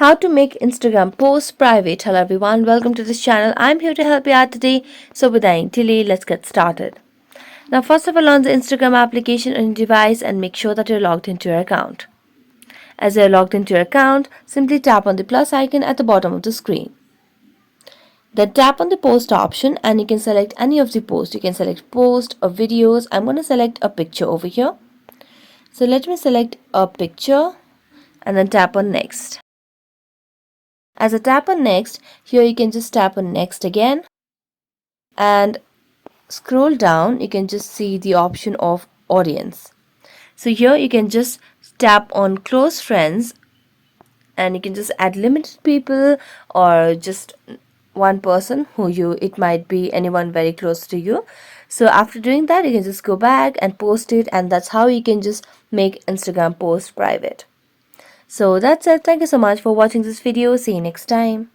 How to make Instagram posts private. Hello everyone, welcome to this channel. I'm here to help you out today. So without any delay, let's get started. Now first of all, launch the Instagram application on your device and make sure that you're logged into your account. As you're logged into your account, simply tap on the plus icon at the bottom of the screen. Then tap on the post option and you can select any of the posts. You can select post or videos. I'm going to select a picture over here. So let me select a picture and then tap on next. As I tap on next, here you can just tap on next again and scroll down. You can just see the option of audience. So here you can just tap on close friends and you can just add limited people or just one person who it might be anyone very close to you. So after doing that, you can just go back and post it, and that's how you can just make Instagram post private. So that's it. Thank you so much for watching this video. See you next time.